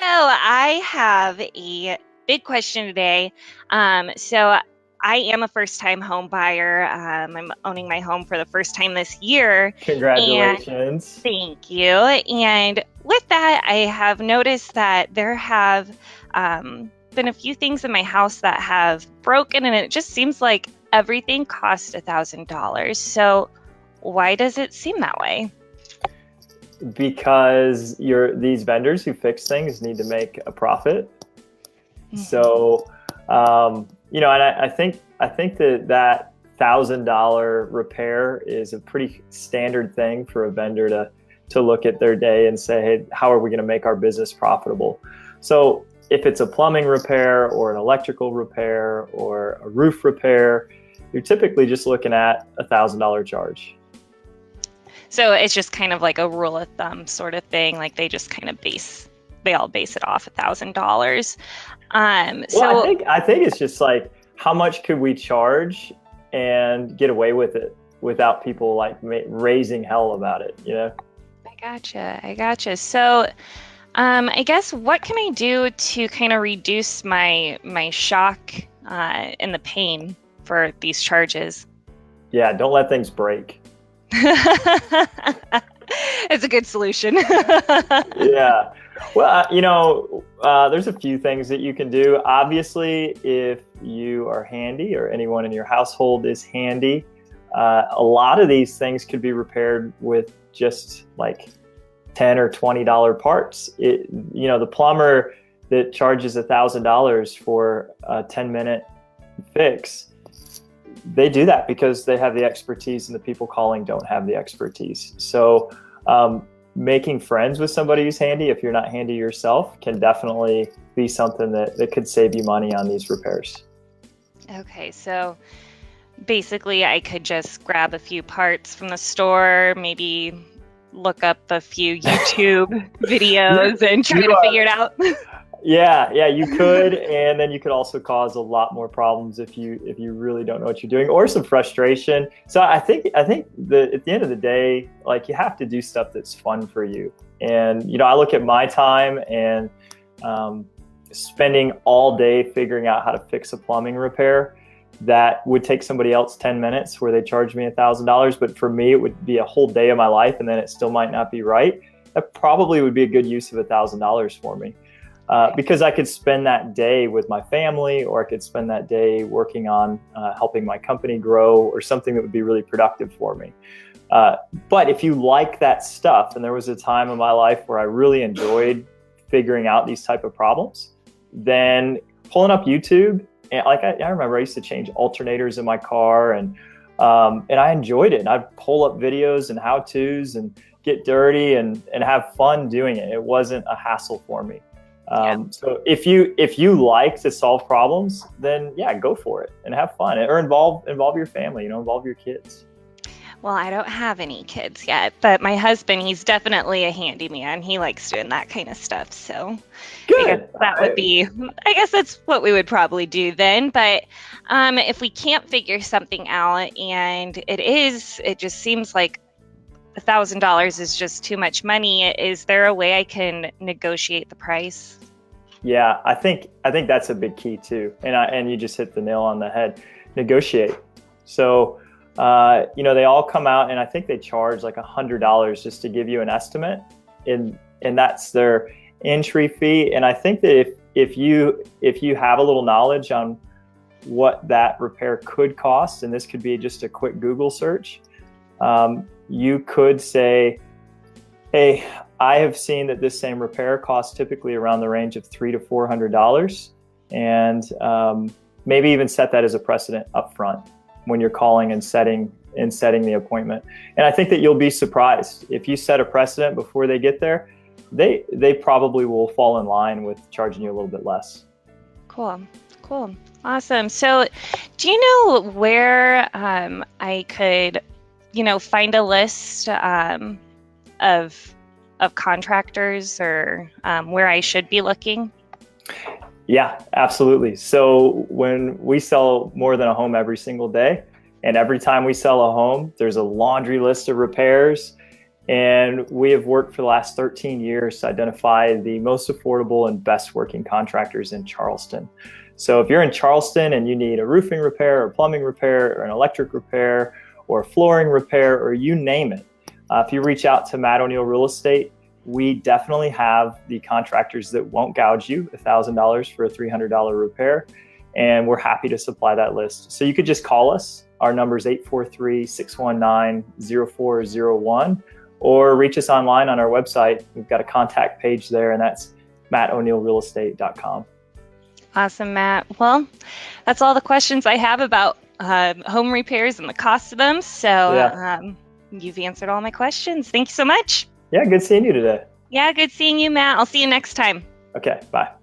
I have a big question today. So I am a first-time home buyer. I'm owning my home for the first time this year, and Congratulations. thank you. And with that, I have noticed that there have been a few things in my house that have broken, and it just seems like everything costs $1,000. So why does it seem that way? Because these vendors who fix things need to make a profit. So, and I think that $1,000 repair is a pretty standard thing for a vendor to look at their day and say, hey, how are we going to make our business profitable? So if it's a plumbing repair or an electrical repair or a roof repair, you're typically just looking at $1,000 charge. So it's just kind of like a rule of thumb sort of thing. Like they just kind of they all base it off $1,000. Well, I think it's just like, how much could we charge and get away with it without people like raising hell about it, you know? I gotcha. So, I guess what can I do to kind of reduce my shock and the pain for these charges? Yeah, don't let things break. It's a good solution. Yeah. Well, there's a few things that you can do. Obviously, if you are handy or anyone in your household is handy, a lot of these things could be repaired with just like $10 or $20 parts. The plumber that charges $1,000 for a 10-minute fix, they do that because they have the expertise, and the people calling don't have the expertise. So making friends with somebody who's handy, if you're not handy yourself, can definitely be something that could save you money on these repairs. Okay, so basically I could just grab a few parts from the store, maybe look up a few YouTube videos and try to figure it out. Yeah, you could, and then you could also cause a lot more problems if you really don't know what you're doing, or some frustration. So I think that at the end of the day, like, you have to do stuff that's fun for you. And I look at my time and spending all day figuring out how to fix a plumbing repair that would take somebody else 10 minutes where they charge me $1,000, but for me it would be a whole day of my life, and then it still might not be right. That probably would be a good use of $1,000 for me. Because I could spend that day with my family, or I could spend that day working on helping my company grow, or something that would be really productive for me. But if you like that stuff, and there was a time in my life where I really enjoyed figuring out these type of problems, then pulling up YouTube, and like I remember I used to change alternators in my car, and I enjoyed it. And I'd pull up videos and how-tos and get dirty and have fun doing it. It wasn't a hassle for me. So if you like to solve problems, then yeah, go for it and have fun, or involve your family, involve your kids. Well, I don't have any kids yet, but my husband, he's definitely a handyman. He likes doing that kind of stuff. So Good. I guess that's what we would probably do then. But if we can't figure something out, and it just seems like $1,000 is just too much money, is there a way I can negotiate the price? Yeah, I think that's a big key too. And you just hit the nail on the head. Negotiate. So they all come out, and I think they charge like $100 just to give you an estimate, and that's their entry fee. And I think that if you have a little knowledge on what that repair could cost, and this could be just a quick Google search, you could say, hey, I have seen that this same repair costs typically around the range of $300 to $400, and maybe even set that as a precedent up front when you're calling and setting the appointment. And I think that you'll be surprised if you set a precedent before they get there. They probably will fall in line with charging you a little bit less. Cool. Awesome. So do you know where I could find a list of contractors, or where I should be looking? Yeah, absolutely. So when we sell more than a home every single day, and every time we sell a home, there's a laundry list of repairs, And we have worked for the last 13 years to identify the most affordable and best working contractors in Charleston. So if you're in Charleston and you need a roofing repair or plumbing repair or an electric repair or flooring repair or you name it, if you reach out to Matt O'Neill Real Estate, we definitely have the contractors that won't gouge you $1,000 for a $300 repair. And we're happy to supply that list. So you could just call us. Our number is 843-619-0401, or reach us online on our website. We've got a contact page there, and that's mattoneillrealestate.com. Awesome, Matt. Well, that's all the questions I have about home repairs and the cost of them. So you've answered all my questions. Thank you so much. Yeah, good seeing you today. Yeah, good seeing you, Matt. I'll see you next time. Okay, bye.